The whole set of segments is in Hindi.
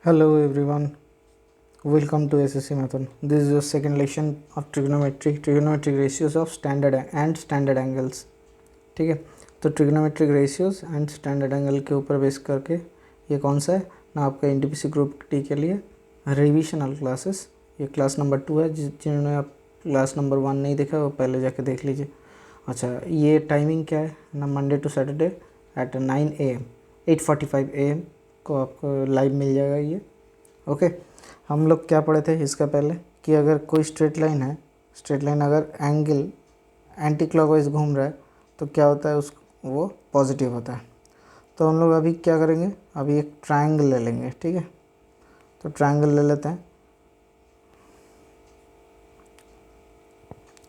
Hello everyone, welcome to SSC Method. This is your second lesson of trigonometric ratios of standard and standard angles. ठीक है, तो trigonometric ratios and standard angle के ऊपर बेस करके ये कौन सा है ना आपका एनटीपीसी ग्रुप टी के लिए रिविजनल क्लासेस। ये क्लास नंबर 2 है। जिन्होंने आप क्लास नंबर 1 नहीं देखा वो पहले जाके देख लीजिए। अच्छा, ये टाइमिंग क्या है ना, Monday to Saturday at 9 AM 8:45 AM को आपको लाइव मिल जाएगा ये। ओके, हम लोग क्या पढ़े थे इसका पहले कि अगर कोई स्ट्रेट लाइन है, स्ट्रेट लाइन अगर एंगल एंटी क्लॉकवाइज घूम रहा है तो क्या होता है, उस वो पॉजिटिव होता है। तो हम लोग अभी क्या करेंगे, अभी एक ट्रायंगल ले लेंगे। ठीक है, तो ट्रायंगल ले लेते हैं।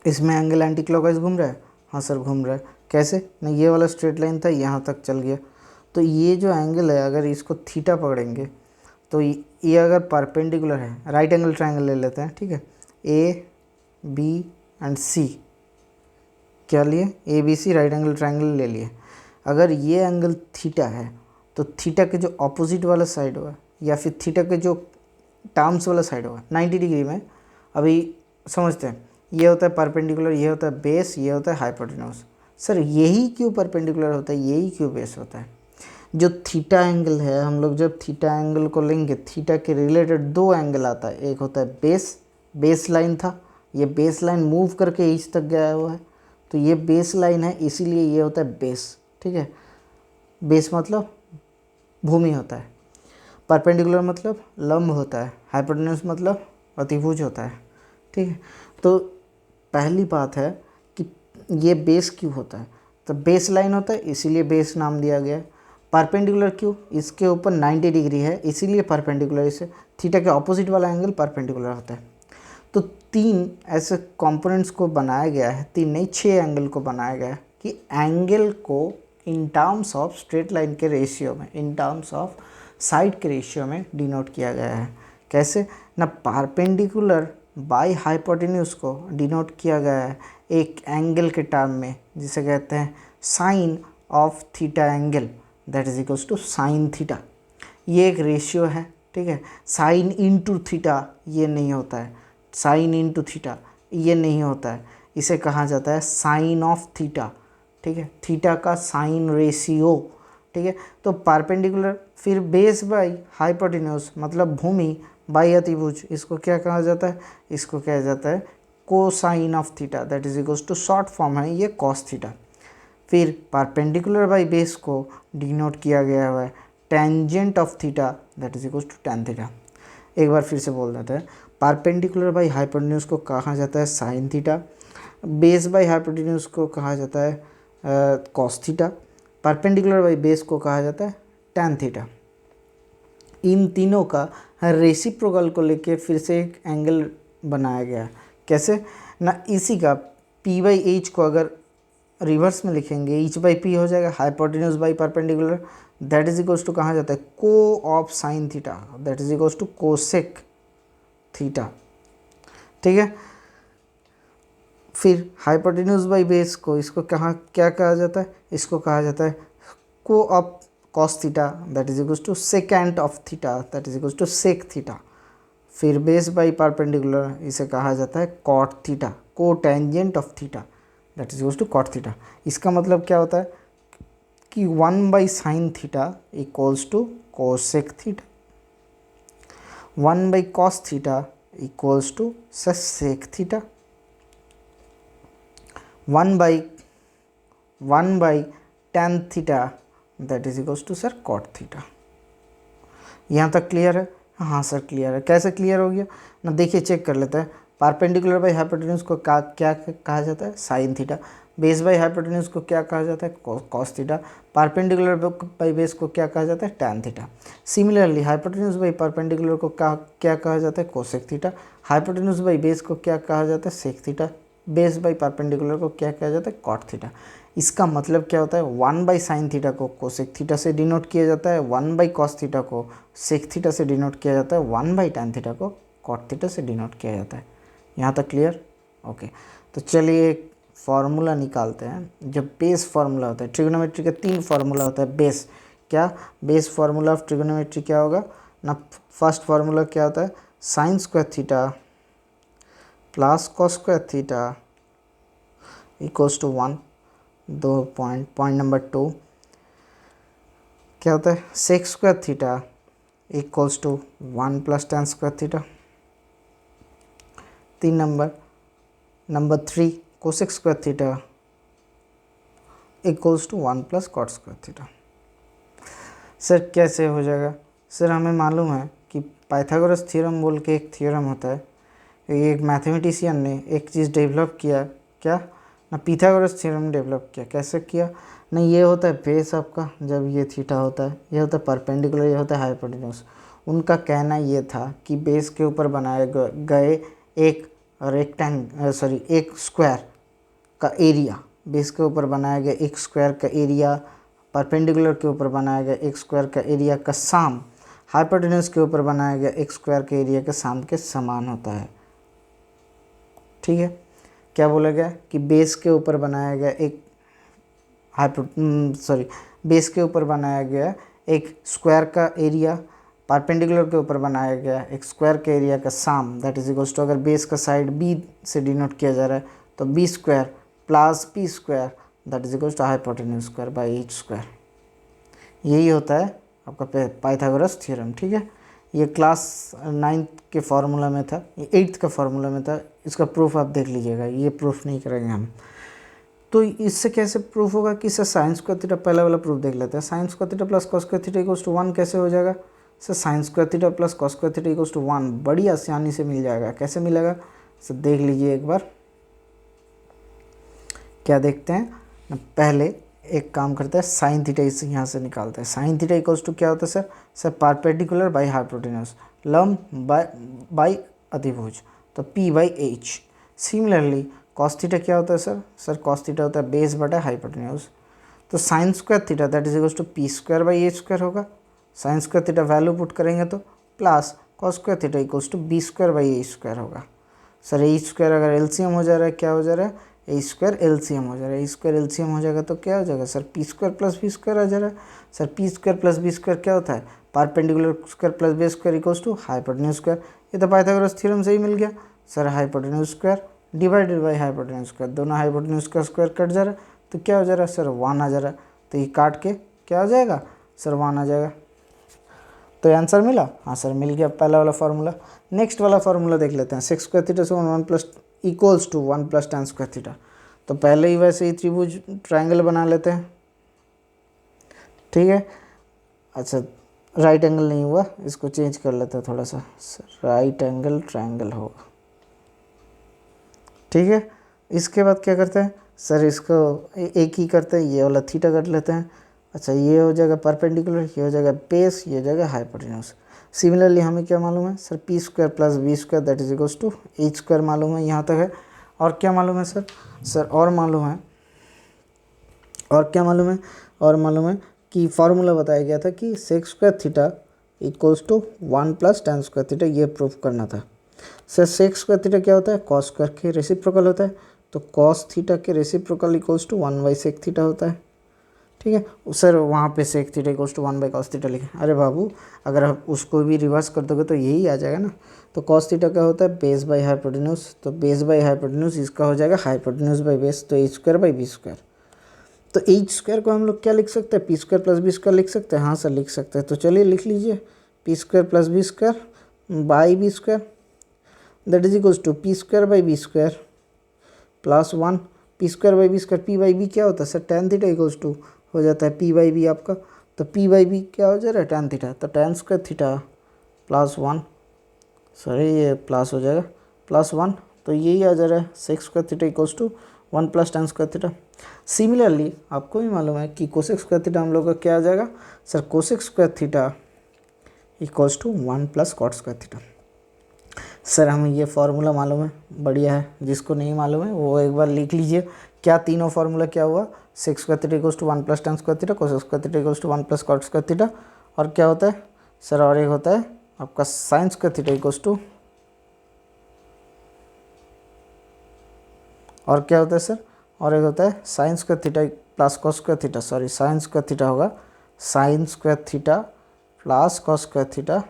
इसमें एंगल एंटी क्लॉकवाइज घूम रहा है। हाँ सर घूम रहा है। कैसे ना, ये वाला स्ट्रेट लाइन था यहाँ तक चल गया, तो ये जो एंगल है अगर इसको थीटा पकड़ेंगे तो ये अगर परपेंडिकुलर है, राइट एंगल ट्रायंगल ले लेते हैं। ठीक है, ए बी एंड सी क्या लिए, A B C right angle triangle ले लिए। अगर ये एंगल थीटा है तो थीटा के जो ऑपोजिट वाला साइड होगा या फिर थीटा के जो टर्म्स वाला साइड होगा 90 डिग्री में, अभी समझते हैं। ये होता है परपेंडिकुलर, ये होता है बेस, ये होता है हाइपोटेन्यूज। सर यही क्यों परपेंडिकुलर होता है, यही क्यों बेस होता है? जो थीटा एंगल है, हम लोग जब थीटा एंगल को लेंगे, थीटा के रिलेटेड दो एंगल आता है। एक होता है बेस लाइन था, ये बेस लाइन मूव करके इस तक गया हुआ है, तो ये बेस लाइन है, इसीलिए ये होता है बेस। ठीक है, बेस मतलब भूमि होता है, परपेंडिकुलर मतलब लंब होता है, हाइपोटेन्यूज मतलब अतिभुज होता है। ठीक है, तो पहली बात है कि ये बेस क्यों होता है, तो बेस लाइन होता है इसीलिए बेस नाम दिया गया है। परपेंडिकुलर क्यों, इसके ऊपर 90 डिग्री है इसीलिए परपेंडिकुलर, इसे थीटा के ऑपोजिट वाला एंगल परपेंडिकुलर होता है। तो 3 ऐसे कंपोनेंट्स को बनाया गया है, 3 नहीं 6 एंगल को बनाया गया है कि एंगल को in terms of straight line के रेशियो में, इन टर्म्स ऑफ साइड के रेशियो में डिनोट किया गया है। कैसे ना, परपेंडिकुलर बाय हाइपोटेन्यूज को डिनोट किया गया है एक एंगल के टर्म में, जिसे कहते हैं sine of theta angle, that is equals to sine theta. ये एक रेशियो है। ठीक है, साइन इंटू थीटा ये नहीं होता है, साइन इंटू थीटा ये नहीं होता है, इसे कहा जाता है साइन ऑफ थीटा। ठीक है, थीटा का साइन रेशियो। ठीक है, तो परपेंडिकुलर फिर बेस बाय हाइपोटेन्यूज मतलब भूमि बाय अतिभुज, इसको क्या कहा जाता है, इसको कहा जाता है cosine of theta, that is equals to short form है ये कॉस थीटा। फिर परपेंडिकुलर बाय बेस को डिनोट किया गया हुआ है tangent of theta, that is equals to tan theta. एक बार फिर से बोल देते हैं, परपेंडिकुलर बाय हाइपोटेन्यूज को कहा जाता है sine theta, base by hypotenuse को कहा जाता है cos theta, perpendicular by base को कहा जाता है टैन थीटा। इन तीनों का रेसिप्रोकल को लेके फिर से एक एंगल बनाया गया है। कैसे ना, इसी का p बाई एच को अगर रिवर्स में लिखेंगे, एच बाई पी हो जाएगा, hypotenuse by perpendicular, that is equals to कहा जाता है को of sine theta, that is equals to cosec theta. ठीक है, फिर हाइपोटेन्यूज बाई बेस को, इसको कहाँ क्या कहा जाता है, इसको कहा जाता है को of cos theta, that is equals to secant of theta, that is equals to sec theta. फिर बेस बाई परपेंडिकुलर, इसे कहा जाता है कॉट थीटा, को tangent of theta, that is equals to cot theta. इसका मतलब क्या होता है कि 1 by sine theta equals to cosec theta, 1 by cos theta equals to sec theta, 1 by tan theta that is equals to sir cot theta. यहाँ तक क्लियर है? हाँ सर क्लियर है। कैसे क्लियर हो गया ना, देखिए चेक कर लेते हैं। परपेंडिकुलर बाई हाइपोटेन्यूज को क्या कहा जाता है, sine theta. Base by hypotenuse को क्या कहा जाता है, cos theta. Perpendicular by base को क्या कहा जाता है, tan theta. Similarly hypotenuse by perpendicular को क्या कहा जाता है, cosec theta. Hypotenuse by base को क्या कहा जाता है, sec theta. Base by perpendicular को क्या कहा जाता है, कॉट थीटा। इसका मतलब क्या होता है, 1 बाई साइन थीटा को कोसेक थीटा से डिनोट किया जाता है, 1 बाई कॉस थीटा को सेक थीटा से डिनोट किया जाता है, 1 बाई टैन थीटा को कॉट थीटा से डिनोट किया जाता है। यहाँ तक क्लियर? ओके, तो चलिए एक फार्मूला निकालते हैं। जब बेस फार्मूला होता है, ट्रिग्नोमेट्री का 3 फार्मूला होता है। बेस क्या, बेस फार्मूला ऑफ ट्रिग्नोमेट्री क्या होगा ना फर्स्ट फार्मूला क्या होता है, sine square theta plus cos square theta equals to 1। दो पॉइंट नंबर 2 क्या होता है, sec square theta equals to 1 plus tan square theta. 3 number 3 cosec square theta equals to 1 plus cot square theta. Sir कैसे हो जाएगा, सर हमें मालूम है कि पाइथागोरस थ्योरम बोल के एक थ्योरम होता है, एक मैथमेटिशियन ने एक चीज़ डेवलप किया, क्या ना पिथागोरस थ्योरम डेवलप किया। कैसे किया ना, ये होता है बेस आपका, जब ये थीटा होता है, ये होता है परपेंडिकुलर, ये होता है हाइपोटेन्यूज। उनका कहना ये था कि बेस के ऊपर बनाए गए एक एक स्क्वायर का एरिया, बेस के ऊपर बनाया गया एक स्क्वायर का एरिया परपेंडिकुलर के ऊपर बनाया गया एक स्क्वायर का एरिया का साम हाइपोटेन्यूज के ऊपर बनाया गया एक स्क्वायर के एरिया के साम के समान होता है। ठीक है, क्या बोला गया कि बेस के ऊपर बनाया गया एक बेस के ऊपर बनाया गया एक स्क्वायर का एरिया परपेंडिकुलर के ऊपर बनाया गया एक स्क्वायर के एरिया का sum, that is equals to, अगर बेस का साइड बी से डिनोट किया जा रहा है तो b square plus p square that is equals to hypotenuse square by H square. यही होता है आपका पाइथागोरस थ्योरम। ठीक है, ये क्लास 9th के फार्मूला में था, ये 8th का फार्मूला में था। इसका प्रूफ आप देख लीजिएगा, ये प्रूफ नहीं करेंगे हम। तो इससे कैसे प्रूफ होगा कि सर साइन स्क्वायर थीटा, पहला वाला प्रूफ देख लेते हैं। Sine square theta plus cos square theta equals to 1 कैसे हो जाएगा, sir sine square theta plus cos square theta equals to 1 बड़ी आसानी से मिल जाएगा। कैसे मिलेगा सर, देख लीजिए एक बार। क्या देखते हैं, पहले एक काम करते हैं, साइन थीटा इस यहाँ से निकालते हैं। साइन थीटा इक्वल्स टू क्या होता है सर परपेंडिकुलर बाई हाइपोटेन्यूज लंब बाई अतिभुज, तो p by H. Similarly cos theta क्या होता है सर कॉस थीटा होता है बेस बटा हाइपोटेन्यूज, तो sine square theta that is equals to P square by H square होगा। Sine square theta value put करेंगे तो plus cos square theta equals to B square by H square होगा। सर एच स्क्वायर अगर एलसीएम हो जा रहा है, क्या हो जा रहा है, ए स्क्वायर एलसीएम हो जा रहा है। ए स्क्वायर एलसीएम हो जाएगा तो क्या हो जाएगा sir, P square plus B square आ जा रहा है। Sir P square plus B square क्या होता है, perpendicular square plus B square equals to hypotenuse square. ये तो पाइथागोरस थ्योरम से ही मिल गया। Sir hypotenuse square divided by hypotenuse square, दोनों हाइपोटेन्यूज का स्क्वायर कट जा रहा है तो क्या हो जा रहा है सर 1 आ जा रहा है, तो ये काट के क्या हो जाएगा सर 1 आ जाएगा। तो आंसर मिला, हाँ सर मिल गया पहला वाला फार्मूला। नेक्स्ट वाला फार्मूला देख लेते हैं, सेक स्क्वायर थीटा से 1 plus equals to 1 plus tan square theta. तो पहले ही वैसे ही त्रिभुज ट्रायंगल बना लेते हैं। ठीक है, अच्छा राइट एंगल नहीं हुआ, इसको चेंज कर लेते हैं थोड़ा सा, राइट एंगल ट्रायंगल होगा। ठीक है, इसके बाद क्या करते हैं सर, इसको एक ही करते हैं, ये वाला थीटा कर लेते हैं। अच्छा ये हो जाएगा परपेंडिकुलर, ये हो जाएगा बेस, ये हो जाएगा हाइपोटेन्यूज। सिमिलरली हमें क्या मालूम है sir, P square plus B square that is equals to H square मालूम है, यहाँ तक है। और क्या मालूम है सर और मालूम है, और क्या मालूम है, और मालूम है कि फार्मूला बताया गया था कि sec square theta equals to 1 plus tan square theta, ये प्रूफ करना था। सर सेक स्क्वायर थीटा क्या होता है, कॉस स्क्वायर के रेसिप्रोकल होता है, तो कॉस थीटा के reciprocal equals to 1 by sec theta होता है। ठीक है सर, वहाँ पे sec theta equals to 1 by cos theta लिखे। अरे बाबू अगर आप उसको भी रिवर्स कर दोगे तो यही आ जाएगा ना। तो कॉस थीटा क्या होता है, बेस बाई हाइपोटेन्यूज, तो बेस बाई हाइपोटेन्यूज इसका हो जाएगा हाइपोटेन्यूज बाई बेस, तो H square by B square. तो एच स्क्वायर को हम लोग क्या लिख सकते हैं, P square plus B square लिख सकते हैं। हाँ सर लिख सकते हैं, तो चलिए लिख लीजिए, P square plus B square by B square that is equals to P square by B square plus 1, P square by B square, P by B क्या होता है sir, tan theta equals to हो जाता है पी बाई बी आपका, तो पी बाई बी क्या हो जा रहा है टेन थीटा, तो tan square theta plus 1, sorry ये प्लस हो जाएगा प्लस 1, तो यही आ जा रहा है sec square theta equals to 1 plus tan square theta. Similarly आपको भी मालूम है कि कोसेक स्क्वायर थीटा हम लोग का क्या आ जाएगा sir, cosec square theta equals to 1 plus cot square theta. Sir हमें ये फार्मूला मालूम है, बढ़िया है, जिसको नहीं मालूम है वो एक बार लिख लीजिए। क्या तीनों फार्मूला क्या हुआ, sec square theta equals to 1 plus tan square theta, cosec square theta equals to 1 plus cot square theta, और क्या होता है सर, और एक होता है आपका sine square theta equals to, और क्या होता है सर, और एक होता है sine square theta plus cos square theta, sorry sine square theta होगा sine square theta plus cos square theta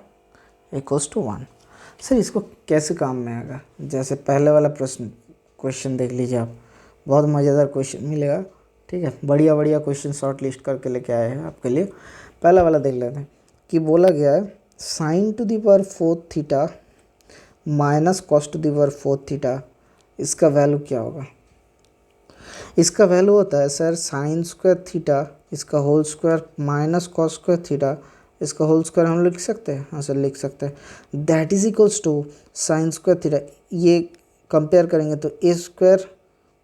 equals to 1। Sir इसको कैसे काम में आएगा? जैसे पहले वाला क्वेश्चन देख लीजिए आप, बहुत मज़ेदार क्वेश्चन मिलेगा, ठीक है, बढ़िया बढ़िया क्वेश्चन शॉर्ट लिस्ट करके लेके आए हैं आपके लिए। पहला वाला देख लेते हैं कि बोला गया है sine to the power 4 theta minus cos to the power 4 theta, इसका वैल्यू क्या होगा? इसका वैल्यू होता है सर साइन स्क्वायर थीटा इसका whole square minus cos square theta इसका होल स्क्वायर हम लोग लिख सकते हैं। हाँ सर लिख सकते हैं। That is equals to sine square theta, ये कंपेयर करेंगे तो ए स्क्वायर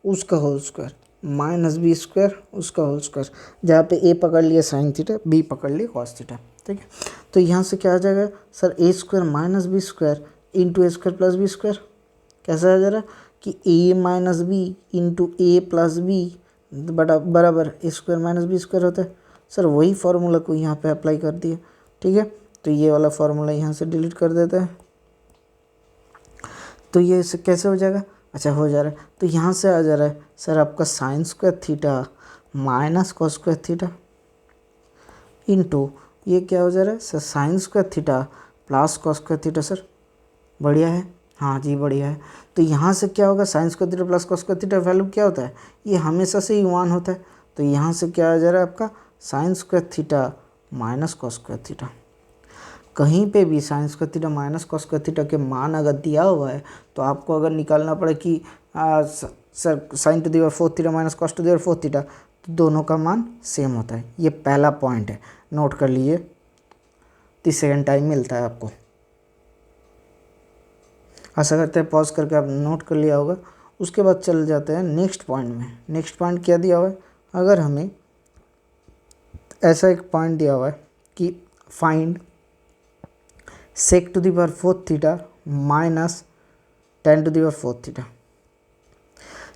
उसका whole square minus B square उसका होल स्क्वायर, जहाँ पे ए पकड़ लिए साइन थीटा, बी पकड़ लिए कॉस थीटा, ठीक है। तो यहाँ से क्या आ जाएगा sir A square minus B square into A square plus B square. कैसा आ जा रहा है कि A minus B into A plus B बराबर A square minus B square होता है। सर वही फार्मूला को यहाँ पे अप्लाई कर दिया, ठीक है। तो ये वाला फार्मूला यहाँ से डिलीट कर देते हैं। तो ये कैसे हो जाएगा? अच्छा हो जा रहा है। तो यहाँ से आ जा रहा है सर आपका sine square theta minus cos square theta into ये क्या हो जा रहा है sir sine square theta plus cos square theta. Sir बढ़िया है, हाँ जी बढ़िया है। तो यहाँ से क्या होगा sine square theta plus cos square theta value क्या होता है? ये हमेशा से ही 1 होता है। तो यहाँ से क्या आ जा रहा है आपका sine square theta minus cos square theta. कहीं पे भी sign square theta minus cos square theta के मान अगर दिया हुआ है तो आपको अगर निकालना पड़े कि sir sine to the power 4 theta minus cos to the power 4 theta, तो दोनों का मान सेम होता है। ये पहला पॉइंट है, नोट कर लीजिए, 30 सेकेंड टाइम मिलता है आपको। आशा करते हैं पॉज करके आप नोट कर लिया होगा। उसके बाद चल जाते हैं नेक्स्ट पॉइंट में। नेक्स्ट पॉइंट क्या दिया हुआ है? अगर हमें ऐसा एक पॉइंट दिया हुआ है कि find sec to the power 4 theta minus tan to the power 4 theta.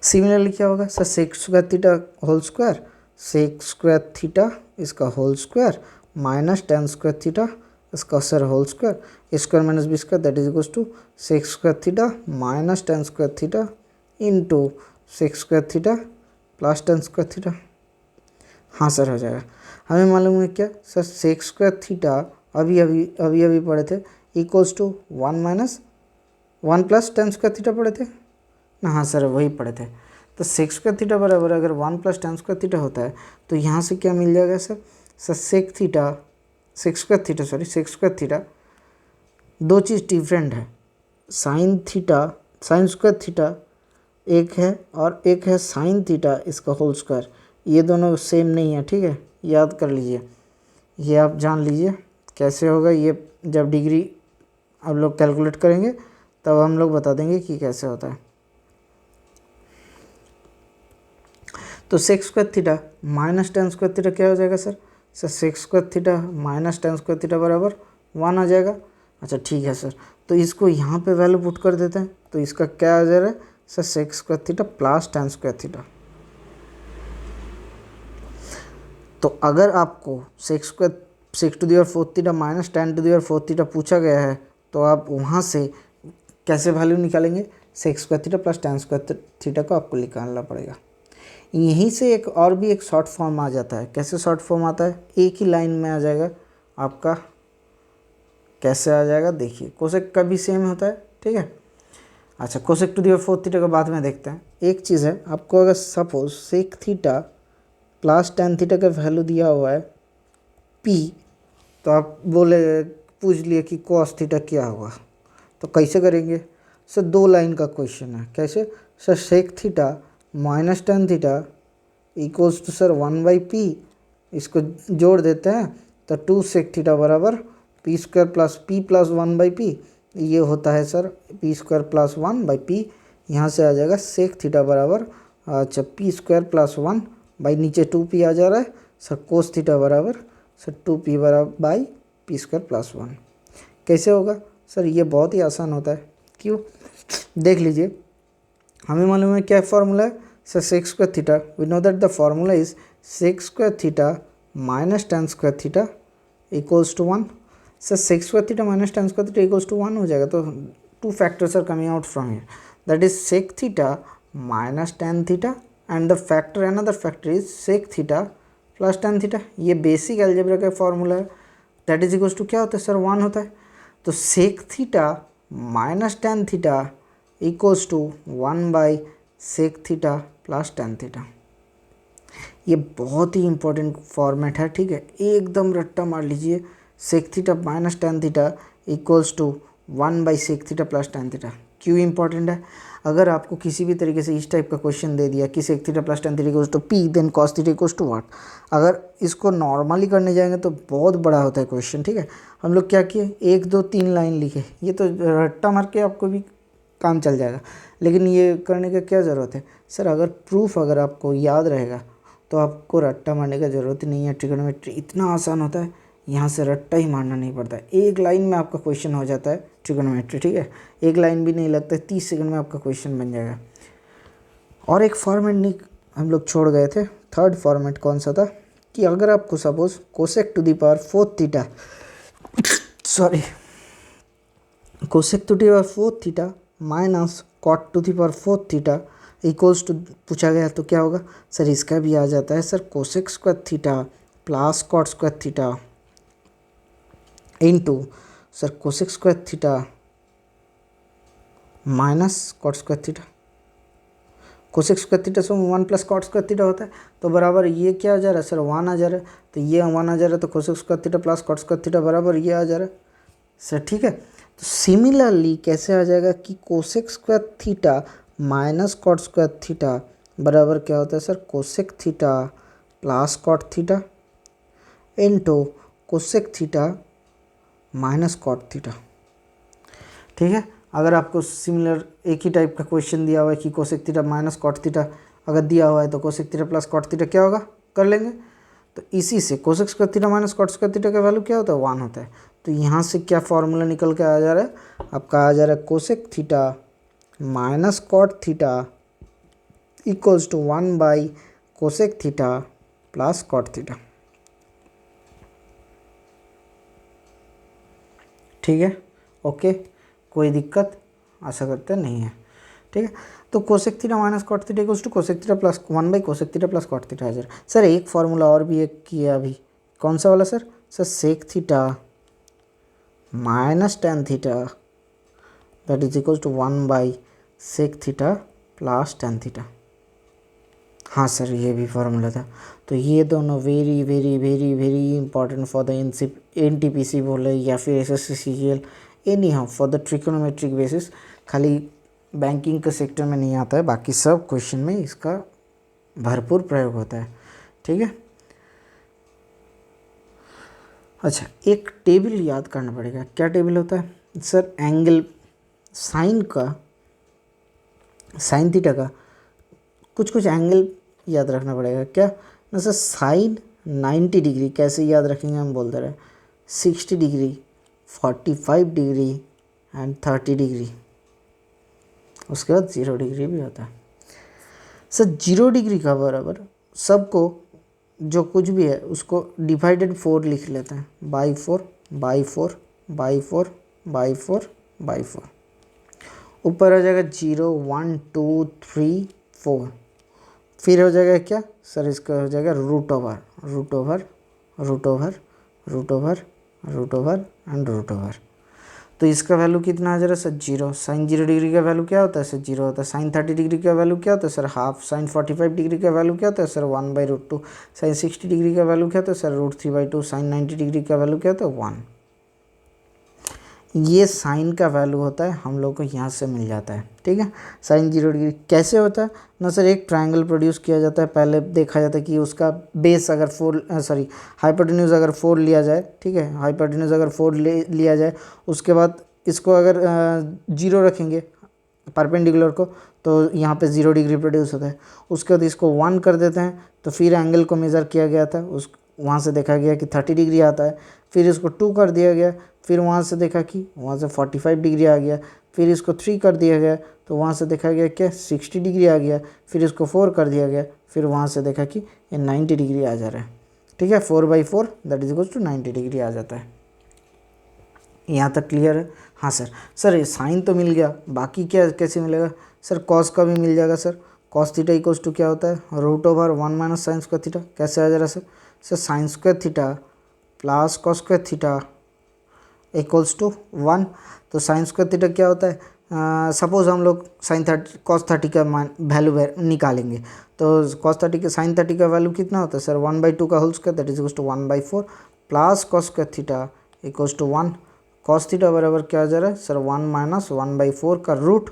Similarly क्या होगा sir sec square theta whole square sec square theta इसका whole square minus tan square theta इसका sir whole square, A square minus B square that is equals to sec square theta minus tan square theta into sec square theta plus tan square theta. हाँ सर हो जाएगा। हमें मालूम है क्या सर सेक स्क्वायर थीटा अभी पढ़े थे equals to 1 minus 1 plus tan square theta पढ़े थे ना? हाँ सर वही पढ़े थे। तो सेक स्क्वायर थीटा बराबर अगर 1 प्लस टेन स्क्वायर थीटा होता है तो यहाँ से क्या मिल जाएगा सर सेक स्क्वायर थीटा दो चीज़ डिफरेंट है। साइन स्क्वायर थीटा एक है और एक है साइन थीटा इसका होल स्क्वायर, ये दोनों सेम नहीं है, ठीक है, याद कर लीजिए, ये आप जान लीजिए कैसे होगा। ये जब डिग्री आप लोग कैलकुलेट करेंगे तब हम लोग बता देंगे कि कैसे होता है। तो sec square theta minus tan square theta क्या हो जाएगा sir sec square theta minus tan square theta बराबर 1 आ जाएगा। अच्छा ठीक है सर, तो इसको यहाँ पे वैल्यू पुट कर देते हैं। तो इसका क्या आ जा रहा है sir sec square theta plus tan square theta. तो अगर आपको sec to the power 4 theta minus tan to the power 4 theta पूछा गया है तो आप वहाँ से कैसे वैल्यू निकालेंगे? Sec square theta plus tan square theta को आपको निकालना पड़ेगा। यहीं से एक और भी एक शॉर्ट फॉर्म आ जाता है। कैसे शॉर्ट फॉर्म आता है? एक ही लाइन में आ जाएगा आपका। कैसे आ जाएगा देखिए, कोसेक का भी सेम होता है, ठीक है। अच्छा cosec to the power 4 theta के बाद में देखते हैं। एक चीज़ है, आपको अगर suppose sec theta plus tan theta का वैल्यू दिया हुआ है पी, तो आप पूछ लिए कि कॉस थीटा क्या होगा, तो कैसे करेंगे सर? 2 लाइन का क्वेश्चन है। कैसे sir sec theta minus tan theta equals to sir 1/p, इसको जोड़ देते हैं तो 2 सेक थीटा बराबर P square plus P plus 1/p, ये होता है sir P square plus 1/p। यहाँ से आ जाएगा सेक थीटा बराबर अच्छा पी स्क्वायर प्लस 1 बाई नीचे 2p आ जा रहा है सर कोस थीटा बराबर सर 2p बराबर बाई पी स्क्वायर प्लस 1। कैसे होगा सर? ये बहुत ही आसान होता है। क्यों? देख लीजिए, हमें मालूम है क्या फार्मूला है sir sec square theta. We know that the formula is sec square theta minus tan square theta equals to 1। Sir sec square theta minus tan square theta equals to 1 हो जाएगा। तो 2 factors are coming out from here, that is sec theta minus tan theta and the factor another factor is sec theta plus tan theta. ये बेसिक अलजेब्रा का फार्मूला है। दैट इज इक्वल्स टू क्या होता है सर 1 होता है। तो sec theta minus tan theta equals to 1/सेक थीटा प्लस टेन थीटा। ये बहुत ही इंपॉर्टेंट फॉर्मेट है, ठीक है, एकदम रट्टा मार लीजिए। Sec theta minus tan theta equals to 1/सेक थीटा प्लस टेन थीटा। क्यों इंपॉर्टेंट है? अगर आपको किसी भी तरीके से इस टाइप का क्वेश्चन दे दिया कि sec theta plus tan theta equals to P then cos theta equals to what, अगर इसको नॉर्मली करने जाएंगे तो बहुत बड़ा होता है क्वेश्चन, ठीक है। हम लोग क्या किए, 1 2 3 लाइन लिखे, ये तो रट्टा मार के आपको भी काम चल जाएगा, लेकिन ये करने का क्या ज़रूरत है सर? अगर प्रूफ अगर आपको याद रहेगा तो आपको रट्टा मारने का ज़रूरत ही नहीं है। ट्रिग्नोमेट्री इतना आसान होता है, यहाँ से रट्टा ही मारना नहीं पड़ता है, एक लाइन में आपका क्वेश्चन हो जाता है ट्रिग्नोमेट्री, ठीक है। एक लाइन भी नहीं लगता है, 30 सेकंड में आपका क्वेश्चन बन जाएगा। और एक फॉर्मेट नहीं हम लोग छोड़ गए थे, थर्ड फॉर्मेट कौन सा था कि अगर आपको suppose cosec to the power 4 theta sorry cosec to the power 4 theta minus cot to the power 4 theta equals to पूछा गया तो क्या होगा सर? इसका भी आ जाता है sir cosec square theta plus cot square theta into sir cosec square theta minus cot square theta. Cosec square theta से 1 प्लस कॉट स्क्वायर थीटा होता है, तो बराबर ये क्या आ जा रहा है सर? 1 आ जा रहा है, तो ये 1 आ जा रहा है, तो cosec square theta plus cot square theta बराबर ये आ जा रहा है सर, ठीक है। तो सिमिलरली कैसे आ जाएगा कि cosec square theta minus cot square theta बराबर क्या होता है sir? Cosec theta plus cot theta into cosec theta minus cot theta, ठीक है। अगर आपको सिमिलर एक ही टाइप का क्वेश्चन दिया हुआ है कि cosec theta minus cot theta अगर दिया हुआ है तो cosec theta plus cot theta क्या होगा कर लेंगे। तो इसी से cosec square theta minus cot square theta का वैल्यू क्या होता है? 1 होता है। तो यहाँ से क्या फॉर्मूला निकल के आ जा रहा है आपका? आ जा रहा है cosec theta minus cot theta equals to 1/कोसेक थीटा प्लस कॉट थीटा, ठीक है। ओके, कोई दिक्कत आशा करते नहीं है, ठीक है। तो cosec theta minus cot theta equals to cosec theta plus 1/कोसेक थीटा प्लस कॉट थीटा आ जा रहा है। सर एक फार्मूला और भी एक किया अभी, कौन सा वाला sir? Sir sec theta minus tan theta that is equals to 1/सेक थीटा प्लस टेन थीटा। हाँ सर ये भी फार्मूला था। तो ये दोनों very very very very important for the NTPC बोले या फिर SSC CGL anyhow for the trigonometric basis. खाली बैंकिंग के सेक्टर में नहीं आता है, बाकी सब क्वेश्चन में इसका भरपूर प्रयोग होता है, ठीक है। अच्छा, एक टेबल याद करना पड़ेगा। क्या टेबल होता है सर? एंगल साइन का, साइन थीटा का कुछ एंगल याद रखना पड़ेगा। क्या ना सर? साइन 90 डिग्री कैसे याद रखेंगे? हम बोलते रहे 60 डिग्री, 45 डिग्री एंड 30 डिग्री, उसके बाद 0 डिग्री भी होता है सर। 0 डिग्री का बराबर सबको जो कुछ भी है उसको डिवाइडेड 4 लिख लेते हैं, by 4 by 4 by 4 by 4 by 4। ऊपर हो जाएगा 0 1 2 3 4, फिर हो जाएगा क्या सर? इसका हो जाएगा root over root over root over root over root over and root over. तो इसका वैल्यू कितना आ जा रहा है सर? 0। साइन 0 डिग्री का वैल्यू क्या होता है सर? 0 होता है। साइन 30 डिग्री का वैल्यू क्या होता है सर? हाफ। साइन 45 डिग्री का वैल्यू क्या होता है सर? 1/√2। साइन 60 डिग्री का वैल्यू क्या होता है सर? √3/2। साइन 90 डिग्री का वैल्यू क्या होता है? 1। ये साइन का वैल्यू होता है, हम लोग को यहाँ से मिल जाता है, ठीक है। साइन 0 डिग्री कैसे होता है ना सर? एक ट्रायंगल प्रोड्यूस किया जाता है, पहले देखा जाता है कि उसका बेस अगर 4 सॉरी हाइपोटेन्यूज अगर 4 लिया जाए, ठीक है, हाइपोटेन्यूज अगर 4 लिया जाए, उसके बाद इसको अगर 0 रखेंगे परपेंडिकुलर को, तो यहाँ पे 0 डिग्री प्रोड्यूस होता है। उसके बाद इसको 1 कर देते हैं, तो फिर एंगल को मेज़र किया गया था, उस वहाँ से देखा गया कि 30 डिग्री आता है। फिर इसको 2 कर दिया गया, फिर वहाँ से देखा कि वहाँ से 45 डिग्री आ गया। फिर इसको 3 कर दिया गया, तो वहाँ से देखा गया क्या 60 डिग्री आ गया। फिर इसको 4 कर दिया गया, फिर वहाँ से देखा कि ये 90 डिग्री आ जा रहा है, ठीक है। 4/4 that is equals to 90 degree आ जाता है। यहाँ तक क्लियर है? हाँ सर। सर ये साइन तो मिल गया, बाकी क्या कैसे मिलेगा सर? कॉस का भी मिल जाएगा sir. Cos theta equals to क्या होता है? √1 - साइन स्क्वायर थीटा। कैसे आ जा रहा है sir? Sir sine square theta plus cos square theta equals to 1। तो साइन स्क्वायर थीटा क्या होता है, सपोज हम लोग साइन 30 कॉस 30 का मान वैल्यू निकालेंगे, तो कॉस 30 के साइन 30 का वैल्यू कितना होता है सर 1/2 का whole square that is equals to 1/4 plus cos square theta equals to 1। Cos theta बराबर क्या आ जा रहा है सर 1 माइनस 1/4 का रूट,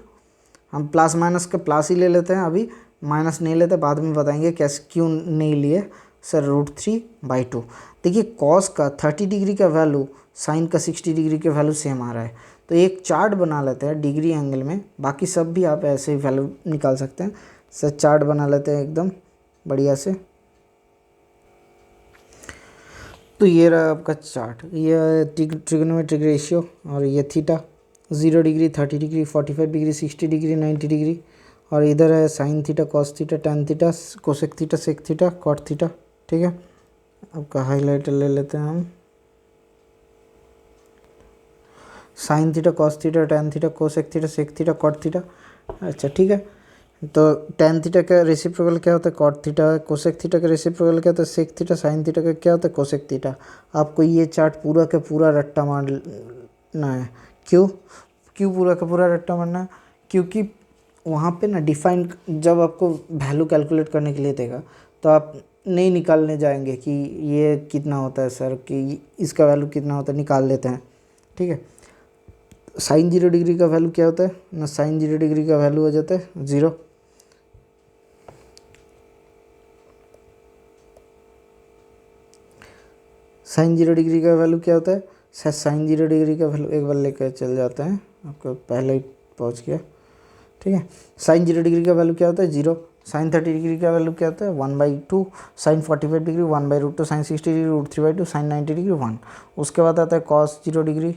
हम प्लस माइनस का प्लस ही ले लेते हैं, अभी माइनस नहीं लेते, बाद में बताएंगे कैसे क्यों नहीं लिए सर √3/2। देखिए कॉस का 30 डिग्री का वैल्यू साइन का 60 डिग्री के वैल्यू सेम आ रहा है, तो एक चार्ट बना लेते हैं डिग्री एंगल में, बाकी सब भी आप ऐसे ही वैल्यू निकाल सकते हैं। सर चार्ट बना लेते हैं एकदम बढ़िया से। तो ये रहा आपका चार्ट, ये ट्रिग्नोमेट्रिक रेशियो, और ये theta 0 degree 30 degree 45 degree 60 degree 90 degree, और इधर है sine theta cos theta tan theta cosec theta sec theta cot theta. ठीक है, आपका हाईलाइटर ले लेते हैं हम, sine theta cos theta tan theta cosec theta sec theta cot theta. अच्छा ठीक है, तो टेन थीटा का रेसिप्रोकल क्या होता है कॉट थीटा, कोसेक थीटा का रेसिप्रोकल क्या होता है सेक थीटा, साइन थीटा का क्या होता है कोसेक थीटा। आपको ये चार्ट पूरा का पूरा रट्टा मारना है। क्यों क्यों पूरा का पूरा रट्टा मारना है, क्योंकि वहाँ पे ना डिफाइन जब आपको वैल्यू कैलकुलेट करने के लिए देगा तो आप नहीं निकालने जाएंगे कि ये कितना होता है सर, कि इसका वैल्यू कितना होता है, निकाल लेते हैं। ठीक है, साइन 0 डिग्री का वैल्यू क्या होता है ना, साइन 0 डिग्री का वैल्यू हो जाता है 0। साइन 0 डिग्री का वैल्यू क्या होता है सर, साइन 0 डिग्री का वैल्यू एक बार लेकर चल जाते हैं, आपको पहले ही पहुंच गया। ठीक है, साइन 0 डिग्री का वैल्यू क्या होता है 0, साइन 30 डिग्री का वैल्यू क्या होता है 1/2, sine 45 degree 1/√2, sine 60 degree √3/2, sine 90 degree 1। उसके बाद आता है कॉस 0 डिग्री,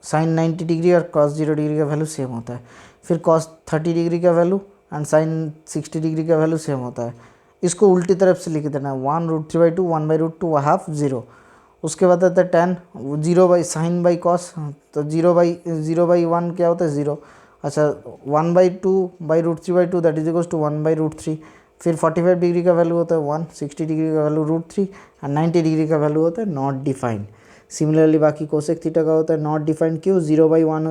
साइन 90 डिग्री और कॉस 0 डिग्री का वैल्यू सेम होता है। फिर कॉस 30 डिग्री का वैल्यू एंड साइन 60 डिग्री का वैल्यू सेम होता है। इसको उल्टी तरफ से लिख देना है 1√3/2 1/√2 हाफ 0। उसके बाद आता है ten 0 by sine by cos, तो 0/1 क्या होता है 0। अच्छा 1/2/√3/2 दैट इज इक्वल्स टू 1/√3। फिर 45 डिग्री का वैल्यू होता है 1, 60 डिग्री का वैल्यू √3 एंड 90 डिग्री का वैल्यू होता है नॉट डिफाइंड। सिमिलरली बाकी कोसेक थीटा का होता है नॉट डिफाइंड, क्यों 0/1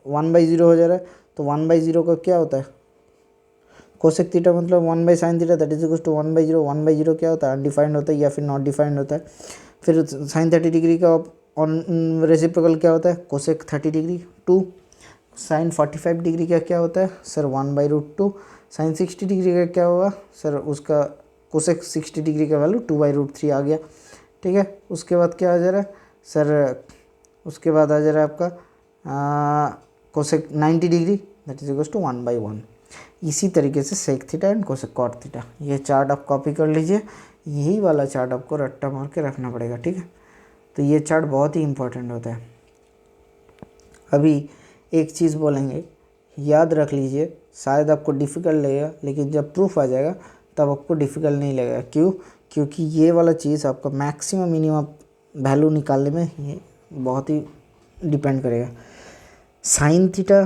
1/0 हो जा रहा है, तो 1/0 का क्या होता है कोसेक थीटा मतलब 1/sin theta that is equals to 1/0। 1/0 क्या होता है अनडिफाइंड होता है या फिर नॉट डिफाइंड होता है। फिर साइन 30 डिग्री का ऑन रेसिप्रोकल क्या होता है कोसेक 30 डिग्री 2। साइन 45 डिग्री का क्या होता है सर 1/√2। साइन 60 डिग्री का क्या होगा सर, उसका कोसेक 60 डिग्री का वैल्यू 2/√3 आ गया। ठीक है, उसके बाद क्या आ जा रहा है सर, उसके बाद आ जा रहा है आपका cosec 90 degree that is equals to 1/1। इसी तरीके से sec theta and cosec cot theta, ये चार्ट आप कॉपी कर लीजिए, यही वाला चार्ट आपको रट्टा मार के रखना पड़ेगा। ठीक है, तो ये चार्ट बहुत ही इंपॉर्टेंट होता है। अभी एक चीज़ बोलेंगे, याद रख लीजिए, शायद आपको डिफ़िकल्ट लगेगा लेकिन जब प्रूफ आ जाएगा तब आपको डिफ़िकल्ट नहीं लगेगा। क्यों, क्योंकि ये वाला चीज़ आपका मैक्सिमम मिनिमम वैल्यू निकालने में ये बहुत ही डिपेंड करेगा। साइन थीटा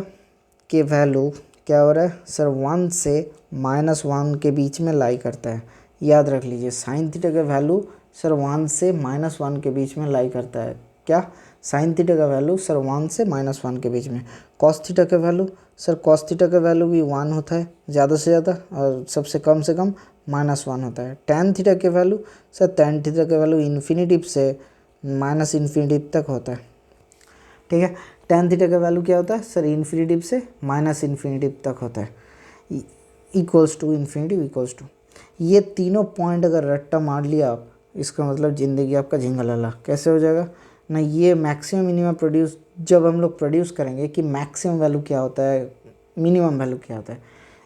के वैल्यू क्या हो रहा है सर 1 से -1 के बीच में लाई करता है। याद रख लीजिए साइन थीटा का वैल्यू सर 1 से -1 के बीच में लाई करता है। क्या, साइन थीटा का वैल्यू सर 1 से -1 के बीच में। कॉस थीटा का वैल्यू सर, कॉस थीटा का वैल्यू भी 1 होता है ज़्यादा से ज़्यादा, और सबसे कम से कम -1 होता है। टैन थीटा के वैल्यू सर, टैन थीटा का वैल्यू इन्फिनिटिव से -इन्फिनिटिव तक होता है। ठीक है, टैन थीटा का वैल्यू क्या होता है सर, इन्फिनिटिव से -इन्फिनिटिव तक होता है, equals to infinitive equals to. ये तीनों पॉइंट अगर रट्टा मार लिया आप, इसका मतलब ज़िंदगी आपका झिंगलाला कैसे हो जाएगा ना। ये मैक्सिमम मिनिमम प्रोड्यूस जब हम लोग प्रोड्यूस करेंगे कि मैक्सिमम वैल्यू क्या होता है मिनिमम वैल्यू क्या होता है,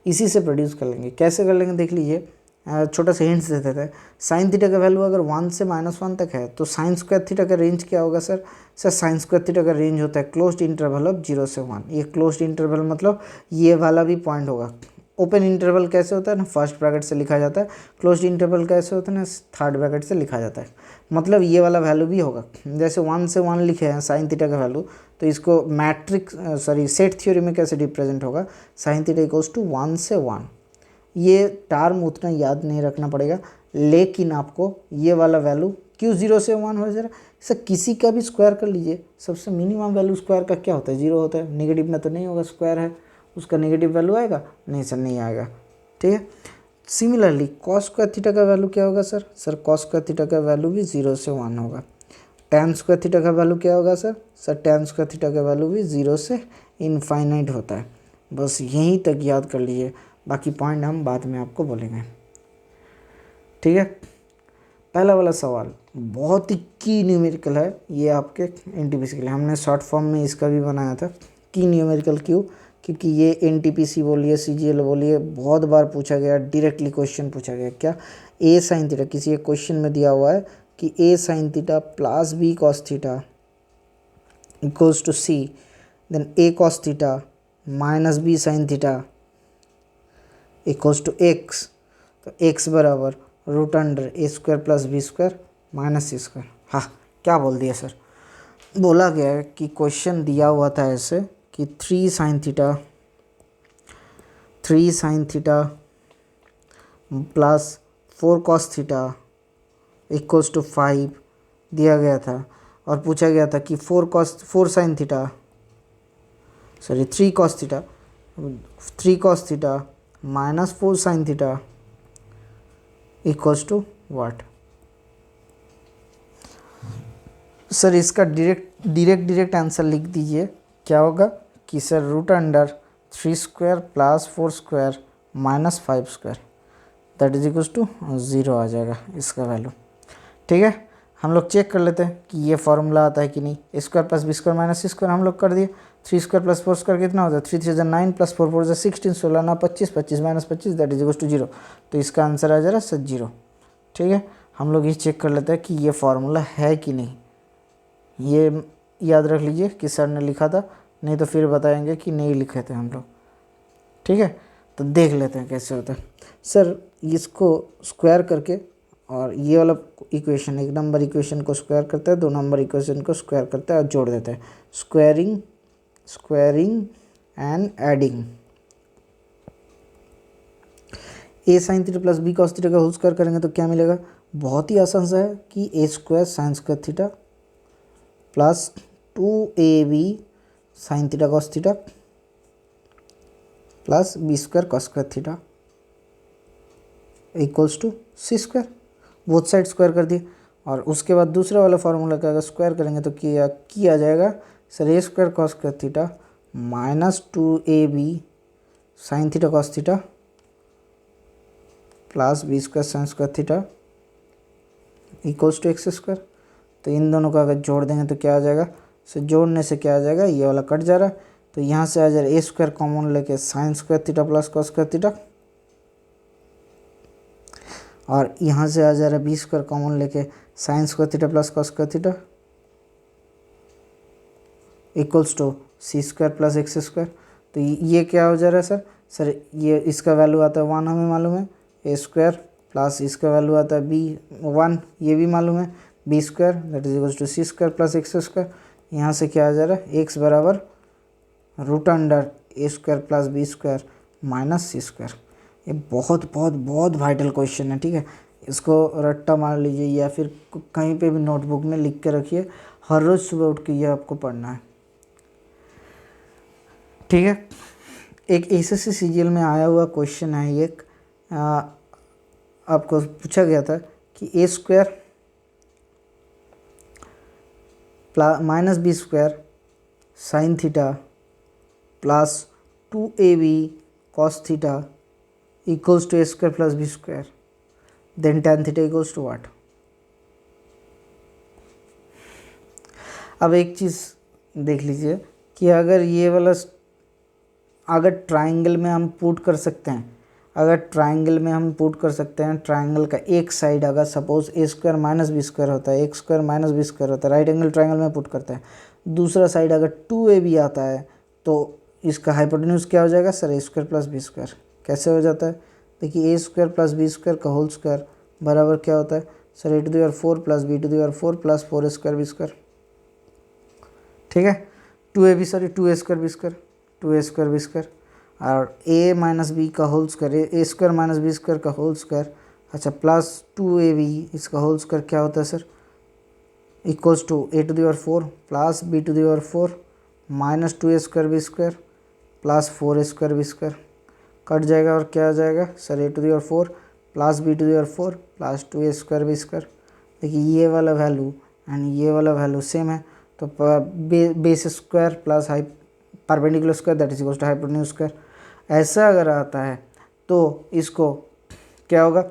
इसी से प्रोड्यूस कर लेंगे। कैसे कर लेंगे देख लीजिए, छोटा सा हिंट्स देते थे। साइन थीटा का वैल्यू अगर 1 से -1 तक है तो साइन स्क्वायर थीटा का रेंज क्या होगा सर, साइन स्क्वायर थीटा का रेंज होता है क्लोज्ड इंटरवल ऑफ 0 से 1। ये क्लोज्ड इंटरवल मतलब ये वाला भी पॉइंट होगा। ओपन इंटरवल कैसे होता है ना, फर्स्ट ब्रैकेट से लिखा जाता है। क्लोज्ड इंटरवल कैसे होता है ना, थर्ड ब्रैकेट से लिखा जाता है। मतलब ये वाला वैल्यू भी होगा, जैसे 1 से 1 लिखे हैं साइन थीटा का वैल्यू, तो इसको मैट्रिक्स सेट थ्योरी में कैसे रिप्रेजेंट होगा, साइन थीटा इक्वल्स टू 1 से 1। ये टर्म उतना याद नहीं रखना पड़ेगा, लेकिन आपको ये वाला वैल्यू क्यों 0 से 1 हो जा रहा है सर? किसी का भी स्क्वायर कर लीजिए, सबसे मिनिमम वैल्यू स्क्वायर का क्या होता है? 0 होता है। नेगेटिव में तो नहीं होगा, स्क्वायर है, उसका नेगेटिव वैल्यू आएगा? नहीं सर, नहीं आएगा। ठीक है। सिमिलरली कॉस स्क्वायर थीटा का वैल्यू क्या होगा sir? Sir cos square theta का वैल्यू भी 0 से 1 होगा। tan स्क्वायर थीटा का वैल्यू क्या होगा sir? Sir tan square theta का वैल्यू भी 0 से इनफाइनाइट होता है। बस यहीं तक याद कर लीजिए, बाकी पॉइंट हम बाद में आपको बोलेंगे। ठीक है। पहला वाला सवाल बहुत ही की न्यूमेरिकल है, ये आपके एनटीपीसी के लिए। हमने शॉर्ट फॉर्म में इसका भी बनाया था। की न्यूमेरिकल क्यों? क्योंकि ये एनटीपीसी बोलिए, सीजीएल बोलिए, बहुत बार पूछा गया, डायरेक्टली क्वेश्चन पूछा गया। क्या? ए साइन थीटा, किसी एक क्वेश्चन में दिया हुआ है कि A sine theta plus B cos theta equals to C, then A cos theta minus B sine theta equals to x. तो एक्स बराबर रूट अंडर ए square plus B square minus सी स्क्वायर। हाँ, क्या बोल दिया सर? बोला गया है कि क्वेश्चन दिया हुआ था ऐसे कि 3 sine theta plus 4 cos theta equals to 5 दिया गया था, और पूछा गया था कि 3 cos theta minus 4 sine theta equals to what? Sir इसका डायरेक्ट आंसर लिख दीजिए। क्या होगा कि sir root under 3 square plus 4 square minus 5 square that is equals to 0 आ जाएगा इसका वैल्यू। ठीक है। हम लोग चेक कर लेते हैं कि ये फॉर्मूला आता है कि नहीं। A square plus B square minus C square हम लोग कर दिए। 3 स्क्वायर प्लस 4 स्क्वायर कितना होता है? 3 3 9 plus 4 4 16, 16 9 25, 25 minus 25 that is equals to 0। तो इसका आंसर आ जा रहा है सर 0। ठीक है। हम लोग ये चेक कर लेते हैं कि ये फार्मूला है कि नहीं। ये याद रख लीजिए कि सर ने लिखा था, नहीं तो फिर बताएंगे कि नहीं लिखे थे हम लोग। ठीक है। तो देख लेते हैं कैसे होता है। सर इसको स्क्वायर करके, और ये वाला इक्वेशन, 1 नंबर इक्वेशन को स्क्वायर करता है, 2 नंबर इक्वेशन को स्क्वायर करता है और जोड़ देता है। Squaring and adding. A sine theta plus B cos theta का होल स्क्वायर करेंगे तो क्या मिलेगा? बहुत ही आसान सा है कि A square sine square theta plus 2ab sine theta cos theta plus B square cos square theta equals to C square. Both side square कर दिए, और उसके बाद दूसरा वाला फार्मूला का अगर स्क्वायर करेंगे तो क्या आ जाएगा sir? A square cos square theta minus 2ab sine theta cos theta plus B square sine square theta equals to x square. तो इन दोनों का अगर जोड़ देंगे तो क्या आ जाएगा सर? जोड़ने से क्या आ जाएगा? ये वाला कट जा रहा है, तो यहाँ से आ जा रहा है ए स्क्वायर कॉमन लेके sine square theta plus cos square theta, और यहाँ से आ जा रहा है बी स्क्वायर कॉमन लेके sine square theta plus cos square theta equals to C square plus X square. तो ये क्या हो जा रहा है सर? सर ये इसका वैल्यू आता है 1, हमें मालूम है। ए स्क्वायर प्लस इसका वैल्यू आता है बी 1, ये भी मालूम है। B square that is equals to C square plus X square. यहाँ से क्या आ जा रहा है? एक्स बराबर रूट अंडर ए square plus B square minus सी स्क्वायर। ये बहुत बहुत बहुत वाइटल क्वेश्चन है। ठीक है। इसको रट्टा मार लीजिए या फिर कहीं पे भी नोटबुक में लिख के रखिए। हर रोज़ सुबह उठ के ये आपको पढ़ना है। ठीक है। एक एसएससी सीजीएल में आया हुआ क्वेश्चन है। एक आपको पूछा गया था कि A square minus B square sine theta plus 2ab cos theta equals to A square plus B square, then tan theta equals to what? अब एक चीज़ देख लीजिए कि अगर ये वाला, अगर ट्राइंगल में हम पुट कर सकते हैं, ट्राइंगल का एक साइड अगर suppose A square minus B square होता है, X square minus B square होता है, राइट एंगल ट्राइंगल में पुट करते हैं, दूसरा साइड अगर 2ab आता है तो इसका हाइपोटेन्यूज क्या हो जाएगा sir? A square plus B square. कैसे हो जाता है? देखिए A square plus B square का होल स्क्वायर बराबर क्या होता है sir? A to the power 4 plus B to the power 4 plus 4 square B square. ठीक है। 2a square B square, 2a square B square, और a माइनस बी का whole square, A square minus B square का होल स्क्वायर अच्छा प्लस 2ab इसका होल स्क्वायर क्या होता है sir, equals to a⁴ plus b⁴ minus 2a² plus 4a² cut जाएगा और क्या आ जाएगा sir a⁴ plus b⁴ plus 2a²। देखिए ये वाला वैल्यू एंड ये वाला वैल्यू सेम है, तो base square plus high perpendicular square that is equals to hypotenuse square. ऐसा अगर आता है तो इसको क्या होगा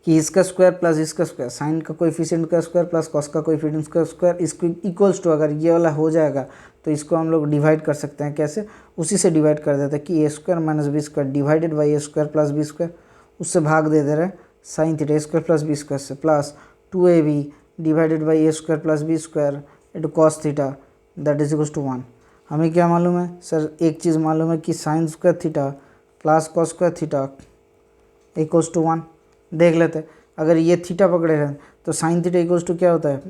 कि इसका स्क्वायर प्लस इसका स्क्वायर, साइन का कोएफिशिएंट का स्क्वायर प्लस कॉस का कोएफिशिएंट का स्क्वायर, इसको इक्वल्स टू अगर ये वाला हो जाएगा तो इसको हम लोग डिवाइड कर सकते हैं। कैसे, उसी से डिवाइड कर देते हैं कि a² minus b² divided by a² plus b², उससे भाग दे दे रहे हैं sine theta a² plus b² से, plus 2ab divided by a² plus b² into cos theta that is equals to 1। हमें क्या मालूम है सर, एक चीज़ मालूम है कि sine square theta plus cos square theta equals to 1। देख लेते हैं, अगर ये थीटा पकड़े हैं तो साइन थीटा इक्वल्स टू क्या होता है,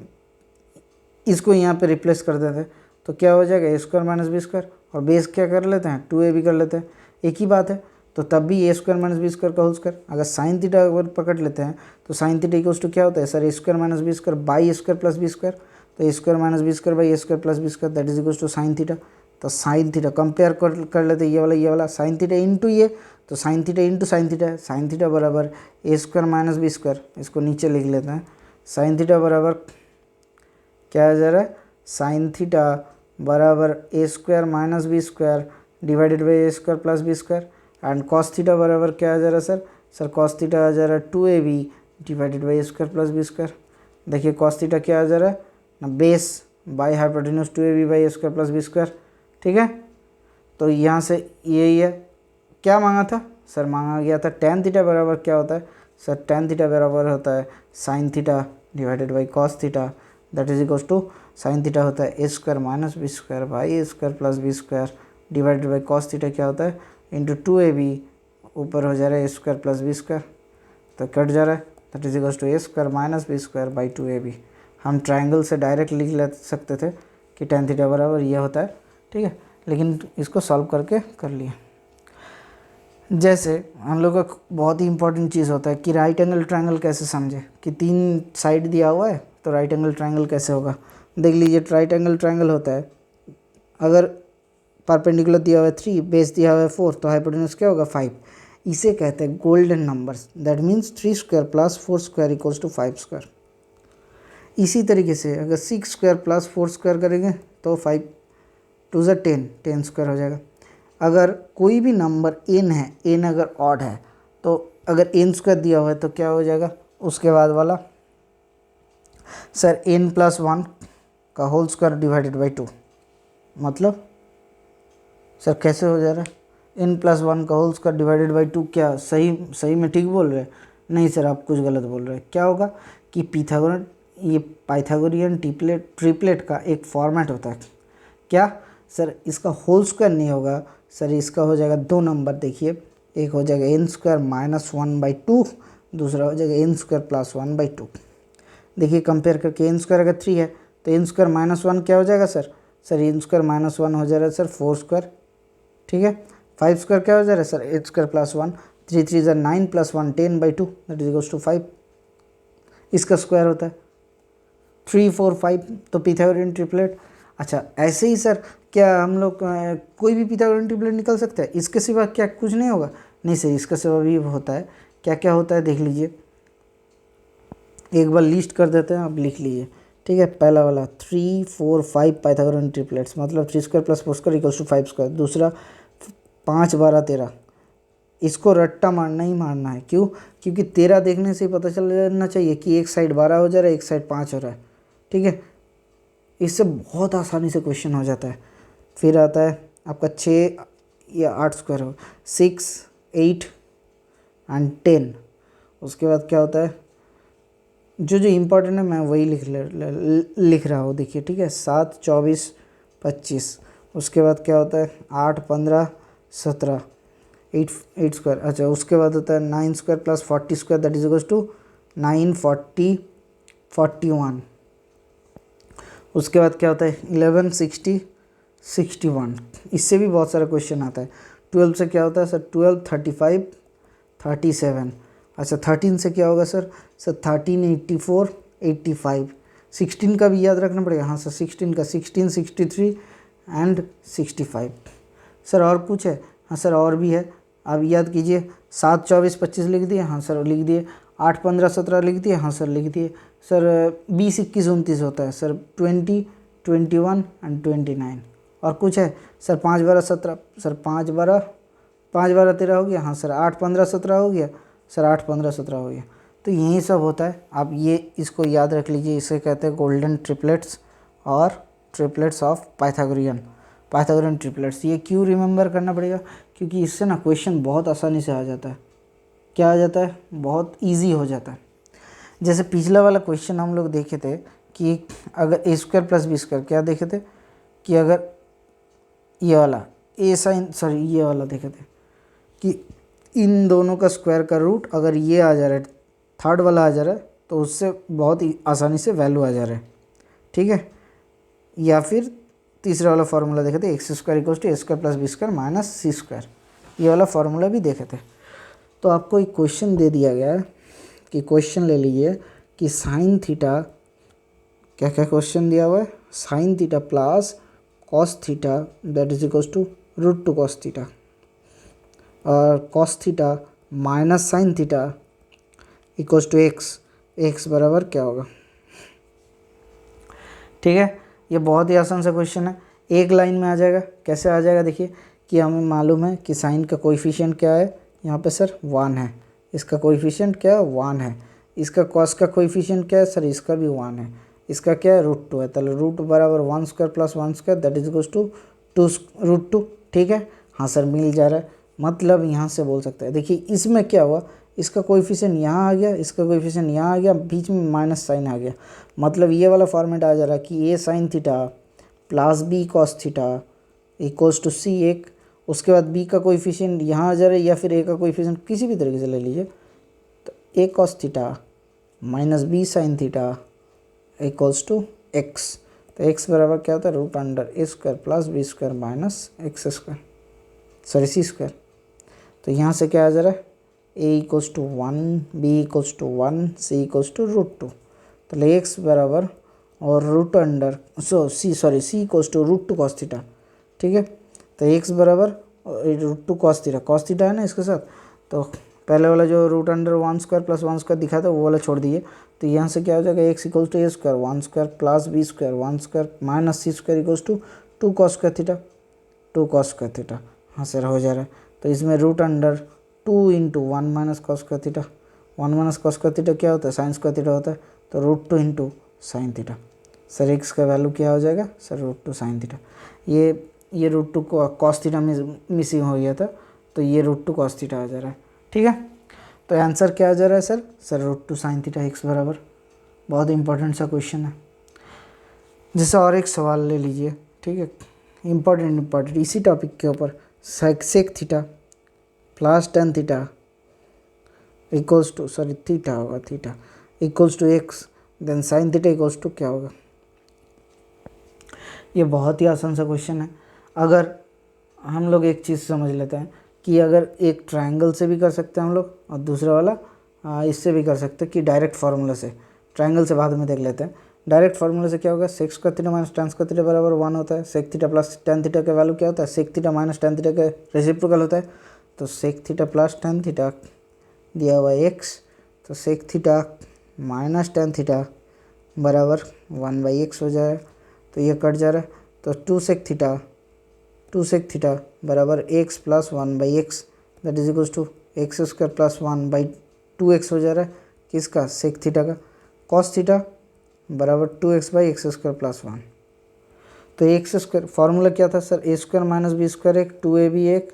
इसको यहाँ पे रिप्लेस कर देते हैं तो क्या हो जाएगा a² माइनस b² और बेस क्या कर लेते हैं 2ab कर लेते हैं, एक ही बात है। तो तब भी a² माइनस b² का होल स्क्वायर, अगर साइन थीटा अगर पकड़ लेते हैं तो साइन थीटा इक्वल्स टू क्या होता है sir a² minus b² by a² plus b², तो a² minus b² by a² plus b² that is equals to sine theta. तो साइन थीटा कंपेयर कर लेते हैं, ये वाला साइन थीटा इंटू ये, तो sine theta into sine theta है, साइन थीटा बराबर a² माइनस b², इसको नीचे लिख लेते हैं, साइन थीटा बराबर क्या आ जा रहा है, साइन थीटा बराबर a² minus b² divided by a² plus b² and cos theta बराबर क्या आ जा रहा है सर कॉस थीटा आ जा रहा है 2ab divided by a² plus b²। देखिए कॉस थीटा क्या आ जा रहा है ना, base by hypotenuse 2ab by a² plus b², ठीक है। तो यहाँ से यही है, क्या मांगा था सर, मांगा गया था टेन थीटा बराबर क्या होता है सर, टेन थीटा बराबर होता है sine theta divided by cos theta that is equals to sine theta होता है a² minus b² by a² plus b² divided by cos theta क्या होता है इंटू 2ab ऊपर हो जा रहा है a² प्लस b², तो कट जा रहा है that is equals to a² minus b² by 2ab। हम ट्रायंगल से डायरेक्ट लिख ले सकते थे कि टेन थीटा बराबर ये होता है, ठीक है, लेकिन इसको सॉल्व करके कर लिए। जैसे हम लोग का बहुत ही इंपॉर्टेंट चीज़ होता है कि राइट एंगल ट्रायंगल कैसे समझे, कि 3 साइड दिया हुआ है तो राइट एंगल ट्रायंगल कैसे होगा। देख लीजिए राइट एंगल ट्रायंगल होता है, अगर परपेंडिकुलर दिया हुआ है 3, बेस दिया हुआ है 4, तो हाइपोटेन्यूज क्या होगा 5। इसे कहते हैं golden numbers, that means 3² plus 4² equals to 5²। इसी तरीके से अगर 6² प्लस 4² करेंगे तो 5 2 ज़ा 10² हो जाएगा। अगर कोई भी नंबर n है, n अगर ऑड है तो अगर n² दिया हुआ है तो क्या हो जाएगा उसके बाद वाला सर n प्लस 1 का होल स्क्वायर डिवाइडेड बाई 2, मतलब सर कैसे हो जा रहा है n प्लस 1 का होल स्क्वायर डिवाइडेड बाई 2, क्या सही में ठीक बोल रहे हैं? नहीं सर आप कुछ गलत बोल रहे हैं। क्या होगा कि पाइथागोरियन ट्रिपलेट का एक फॉर्मेट होता है, क्या सर इसका होल स्क्वायर नहीं होगा सर, इसका हो जाएगा 2 नंबर, देखिए एक हो जाएगा n² माइनस 1/2, दूसरा हो जाएगा n² प्लस 1/2। देखिए कंपेयर करके n² अगर 3 है तो n² माइनस 1 क्या हो जाएगा सर n² माइनस 1 हो जा रहा है सर 4², ठीक है। 5² क्या हो जा रहा है सर 8² प्लस 1, 3 3 ज़ा 9 plus 1 10/2 that is equals to 5, इसका स्क्वायर होता है 3 4 5, तो पिथागोरियन ट्रिपलेट। अच्छा ऐसे ही सर क्या हम लोग कोई भी पिथागोरियन ट्रिपलेट निकल सकता है, इसके सिवा क्या कुछ नहीं होगा? नहीं सर इसका सिवा भी होता है। क्या क्या होता है देख लीजिए, एक बार लिस्ट कर देते हैं, आप लिख लीजिए, ठीक है। पहला वाला 3 4 5 पाइथागोरियन ट्रिपलेट्स, मतलब 3² प्लस 4² इक्वल्स टू 5²। दूसरा 5 12 13, इसको रट्टा मारना ही मारना है, क्यों? क्योंकि 13 देखने से ही पता चल जाना चाहिए कि एक साइड 12 हो जा रहा है, एक साइड 5 हो रहा है, ठीक है। इससे बहुत आसानी से क्वेश्चन हो जाता है। फिर आता है आपका 6 या 8² हो, 6 8 एंड 10। उसके बाद क्या होता है, जो इम्पोर्टेंट है मैं वही लिख रहा हूँ, देखिए ठीक है। 7 24 25, उसके बाद क्या होता है 8 15 17, 8² अच्छा। उसके बाद होता है 9² plus 40² that is equals to 9 40 41। उसके बाद क्या होता है 11 60 61। इससे भी बहुत सारा क्वेश्चन आता है। 12 से क्या होता है सर 12 35 37। अच्छा 13 से क्या होगा सर? सर 13 84 85। 16 का भी याद रखना पड़ेगा। हाँ सर 16 का 16 63 एंड 65। सर और कुछ है? हाँ सर और भी है, आप याद कीजिए। 7 24 25 लिख दिए, हाँ सर लिख दिए। 8 15 17 लिख दिए, हाँ सर लिख दिए। सर 20 21 29 होता है सर 20 21 एंड 29। और कुछ है? सर 5 12 17। सर 5 12 13 हो गया, हाँ सर 8 15 17 हो गया, सर 8 15 17 हो गया। तो यही सब होता है, आप ये इसको याद रख लीजिए। इसे कहते हैं गोल्डन ट्रिपलेट्स और ट्रिपलेट्स ऑफ पाइथागोरियन ट्रिपलेट्स। ये क्यों रिमेंबर करना पड़ेगा? क्योंकि इससे ना क्वेश्चन बहुत आसानी से आ जाता है। क्या आ जाता है? बहुत ईजी हो जाता है। जैसे पिछला वाला क्वेश्चन हम लोग देखे थे कि अगर ए स्क्वायर प्लस बी स्क्वायर, क्या देखे थे कि अगर ये वाला ए साइन, सॉरी ये वाला देखे थे कि इन दोनों का स्क्वायर का रूट अगर ये आ जा रहा है, थर्ड वाला आ जा रहा है, तो उससे बहुत ही आसानी से वैल्यू आ जा रहा है, ठीक है। या फिर तीसरा वाला फार्मूला देखे थे, x square equals to A square plus B square minus C square, ये वाला फार्मूला भी देखे थे। तो आपको एक क्वेश्चन दे दिया गया है कि क्वेश्चन ले लीजिए कि साइन थीटा, क्या क्या क्वेश्चन दिया हुआ है? Sine theta plus cos theta that is equals to root two cos theta, और cos theta minus sine theta equals to X बराबर क्या होगा? ठीक है, ये बहुत ही आसान सा क्वेश्चन है, एक लाइन में आ जाएगा। कैसे आ जाएगा? देखिए कि हमें मालूम है कि साइन का कोएफिशिएंट क्या है, यहाँ पे सर 1 है, इसका कोएफिशिएंट क्या है? 1 है। इसका कॉस का कोएफिशिएंट क्या है सर? इसका भी 1 है। इसका क्या है? रूट 2 है। तो रूट बराबर 1 square plus 1 square that is equals to root 2। ठीक है, हाँ सर मिल जा रहा है। मतलब यहाँ से बोल सकते हैं, देखिए इसमें क्या हुआ, इसका कोएफिशिएंट यहाँ आ गया, इसका कोएफिशिएंट यहाँ आ गया, बीच में माइनस साइन आ गया। मतलब ये वाला फॉर्मेट आ जा रहा है कि A sine theta plus B cos theta equals to C एक, उसके बाद बी का कोएफिशिएंट यहाँ आ जा रहा है, या फिर ए का कोएफिशिएंट किसी भी तरीके से ले लीजिए, तो a cos theta minus B sine theta equals to x. तो एक्स बराबर क्या होता है? रूट अंडर ए square plus B square minus x square, sorry c square. तो यहाँ से क्या आ जा रहा है? A equals to 1, b equals to 1, c equals to root 2। तो एक्स बराबर और root under c equals to root 2 cos theta. ठीक है, तो एक्स बराबर रूट 2 कॉस थीटा है ना इसके साथ। तो पहले वाला जो root under 1 square plus 1 square दिखा था वो वाला छोड़ दिए। तो यहाँ से क्या हो जाएगा? X equals to A square 1 square plus B square 1 square minus C square equals to 2 cos square theta, 2 cos square theta. हाँ सर हो जा रहा है। तो इसमें root under 2 into 1 minus cos square theta, 1 minus cos square theta क्या होता है? साइन स्क्वायर थीटा होता है। तो root 2 into sine theta. Sir x का वैल्यू क्या हो जाएगा? Sir root 2 sine theta. ये रूट 2 को कॉस थीटा में मिसिंग हो गया था, तो ये रूट 2 कॉस थीटा आ जा रहा है। ठीक है, तो आंसर क्या आ जा रहा है sir? Sir root 2 sine theta x बराबर। बहुत इंपॉर्टेंट सा क्वेश्चन है। जैसे और एक सवाल ले लीजिए, ठीक है, इम्पॉर्टेंट इसी टॉपिक के ऊपर, sec theta plus tan theta equals to, sorry theta होगा, theta equals to x, then sine theta equals to क्या होगा? ये बहुत ही आसान सा क्वेश्चन है। अगर हम लोग एक चीज़ समझ लेते हैं कि अगर एक ट्रायंगल से भी कर सकते हैं हम लोग, और दूसरा वाला इससे भी कर सकते हैं कि डायरेक्ट फार्मूला से। ट्रायंगल से बाद में देख लेते हैं। डायरेक्ट फार्मूला से क्या होगा? Sec square theta minus tan square theta बराबर 1 होता है। Sec theta plus tan theta का वैल्यू क्या होता है? Sec theta minus tan theta का रेसिप्रोकल होता है। तो sec theta plus tan theta दिया हुआ है एक्स, तो sec theta minus tan theta बराबर 1/x हो जाएगा। तो ये कट जा रहा है, तो टू सेक थीटा बराबर x plus 1/x that is equals to x square plus 1/2x हो जा रहा है। किसका? सेक थीटा का। कॉस थीटा बराबर 2x/x स्क्वायर प्लस 1। तो एक्स स्क्वायर फार्मूला क्या था sir? A square minus B square एक, 2ab एक,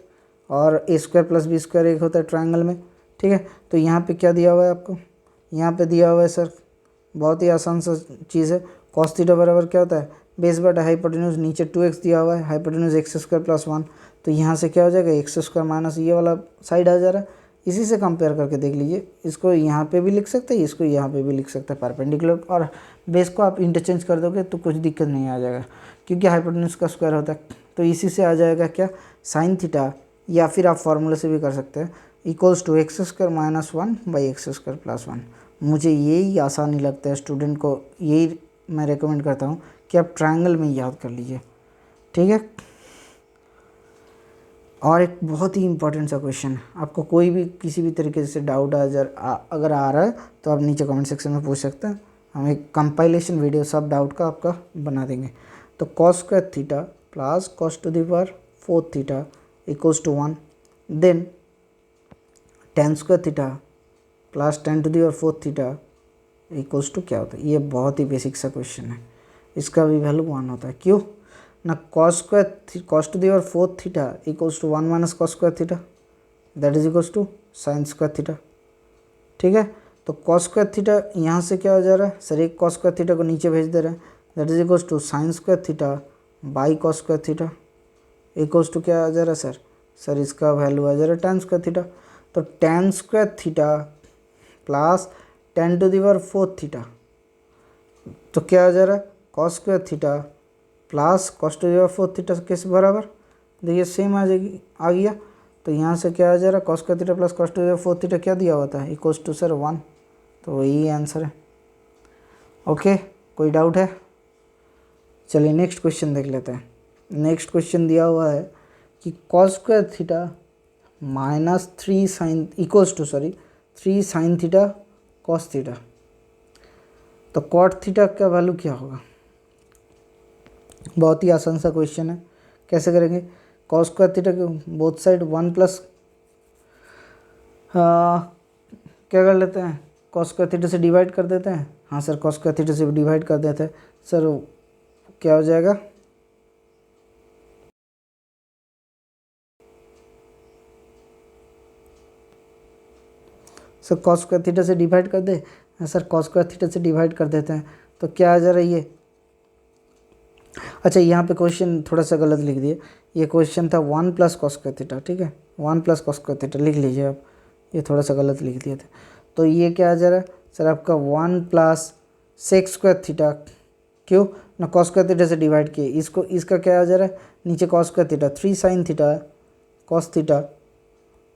और ए स्क्वायर प्लस बी स्क्वायर एक होता है ट्रायंगल में। ठीक है, तो यहाँ पे क्या दिया हुआ है आपको? यहाँ पे दिया हुआ है सर, बहुत ही आसान सा चीज़ है। कॉस थीटा बराबर क्या होता है? बेस बटा हाइपोटेन्यूज, नीचे 2x दिया हुआ है, हाइपोटेन्यूज एक्स स्क्वायर प्लस 1। तो यहाँ से क्या हो जाएगा? एक्स स्क्वायर माइनस ये वाला साइड आ जा रहा है। इसी से कंपेयर करके देख लीजिए, इसको यहाँ पे भी लिख सकते हैं, इसको यहाँ पे भी लिख सकते हैं परपेंडिकुलर, और बेस को आप इंटरचेंज कर दोगे तो कुछ दिक्कत नहीं आ जाएगा, क्योंकि हाइपोटेन्यूज का स्क्वायर होता है। तो इसी से आ जाएगा क्या? साइन थीटा, या फिर आप फार्मूले से भी कर सकते हैं। Equals to x square minus 1 by x square plus 1। मुझे यही आसानी लगता है स्टूडेंट को, यही मैं रेकमेंड करता हूँ कि आप ट्रायंगल में याद कर लीजिए, ठीक है। और एक बहुत ही इंपॉर्टेंट सा क्वेश्चन है, आपको कोई भी किसी भी तरीके से डाउट अगर आ रहा है तो आप नीचे कमेंट सेक्शन में पूछ सकते हैं, हम एक कंपाइलेशन वीडियो सब डाउट का आपका बना देंगे। तो cos square theta plus cos to the power 4 theta equals to 1, then tan square theta plus tan to the power 4 theta equals to क्या होता है। ये बहुत ही बेसिक सा क्वेश्चन है, इसका भी वैल्यू 1 होता है। क्यों ना, cos square cos to the power 4 theta equals to 1 minus cos square theta that is equals to sine square theta, ठीक है। तो कॉस स्क्वायर थीटा यहाँ से क्या हो जा रहा है सर, एक कॉस स्क्वायर थीटा को नीचे भेज दे रहे हैं, that is equals to sine square theta by cos square theta equals to क्या आ जा रहा है सर इसका वैल्यू आ जा रहा है टेन स्क्वायर थीटा। तो tan square theta plus tan to the power 4 theta, तो क्या आ जा रहा है cos square theta plus cos to the power 4 theta किस बराबर, देखिए सेम आ जाएगी, आ गया। तो यहाँ से क्या आ जा रहा है cos square theta plus cos to the power 4 theta क्या दिया होता है इक्वल्स टू सर 1, तो वही आंसर है। ओके, कोई डाउट है? चलिए नेक्स्ट क्वेश्चन देख लेते हैं। नेक्स्ट क्वेश्चन दिया हुआ है कि cos square theta minus 3 sine equals to 3 sine theta cos theta, तो कॉट थीटा का वैल्यू क्या होगा। बहुत ही आसान सा क्वेश्चन है, कैसे करेंगे, कॉस स्क्वायर थीटा के बोथ साइड 1 प्लस क्या कर लेते हैं, कॉस स्क्वायर थीटा से डिवाइड कर देते हैं। हाँ सर, कॉस स्क्वायर थीटा से डिवाइड कर देते हैं सर, क्या हो जाएगा सर, कॉस स्क्वायर थीटा से डिवाइड कर दे। हाँ सर, कॉस स्क्वायर थीटा से डिवाइड कर देते हैं तो क्या आ जा रहा है ये, अच्छा यहाँ पे क्वेश्चन थोड़ा सा गलत लिख दिए, ये क्वेश्चन था 1 प्लस कॉस स्क्वायर थीटा, ठीक है 1 प्लस कॉस स्क्वायर थीटा लिख लीजिए आप, ये थोड़ा सा गलत लिख दिए थे। तो ये क्या आ जा रहा है सर आपका 1 प्लस सेक स्क्वायर थीटा, क्यों ना कॉस स्क्वायर थीटा से डिवाइड किए इसको, इसका क्या आ जा रहा है नीचे cos square theta 3 sine theta cos theta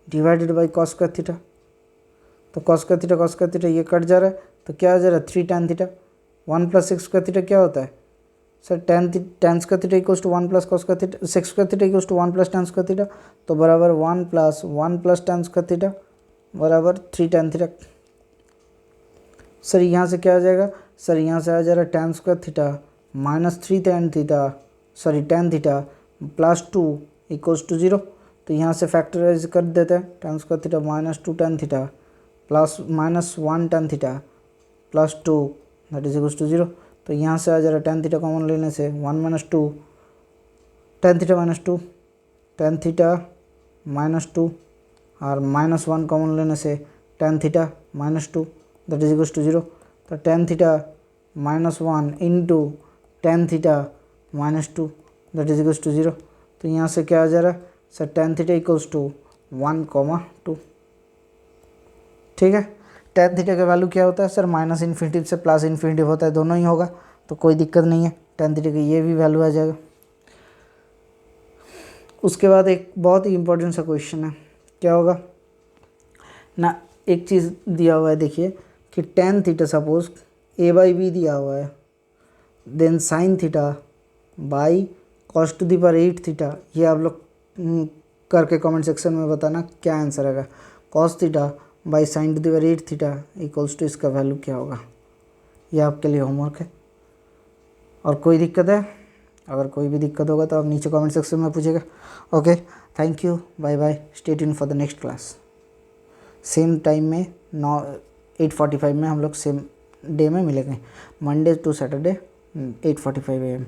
divided by cos square theta, तो कॉस स्क्वायर थीटा ये कट जा रहा है, तो क्या आ जा रहा है 3 tan theta. 1 plus sec square theta क्या होता है sir, tan square theta equals to 1 plus cos square theta, sec square theta equals to 1 plus tan square theta, तो बराबर 1 प्लस tan स्क्वायर थीटा बराबर 3 tan थीटा। सर यहाँ से क्या आ जाएगा सर, यहाँ से आ जा रहा है tan square theta minus 3 tan theta tan theta plus 2 equals to 0, तो यहाँ से फैक्टराइज कर देते हैं, tan square theta minus 2 tan theta plus minus 1 tan theta plus 2 that is equals to 0। तो यहाँ से आ जा रहा है tan थीटा कॉमन लेने से 1 minus 2 tan theta minus 2 tan theta minus 2 और माइनस 1 कॉमन लेने से tan theta minus 2 that is equals to 0। तो tan theta minus 1 into tan theta minus 2 that is equals to 0। तो यहाँ से क्या आ जा रहा है sir, tan theta equals to 1,2, ठीक है। tan थीटा का वैल्यू क्या होता है सर, माइनस इन्फिनिटी से प्लस इन्फिनिटी होता है, दोनों ही होगा, तो कोई दिक्कत नहीं है, tan थीटा का ये भी वैल्यू आ जाएगा। उसके बाद एक बहुत ही इंपॉर्टेंट सा क्वेश्चन है, क्या होगा ना, एक चीज़ दिया हुआ है देखिए कि tan थीटा सपोज a/b दिया हुआ है, then sine theta by cos to the power 8 theta, ये आप लोग करके कमेंट सेक्शन में बताना क्या आंसर आएगा। Cos theta by sine to the power 8 theta equals to इसका वैल्यू क्या होगा, ये आपके लिए होमवर्क है। और कोई दिक्कत है, अगर कोई भी दिक्कत होगा तो आप नीचे कमेंट सेक्शन में पूछेगा। Okay, thank you, bye bye, stay tuned for the next class. Same time में 8:45 में हम लोग सेम डे में मिलेंगे, मंडे टू सैटरडे 8:45 AM।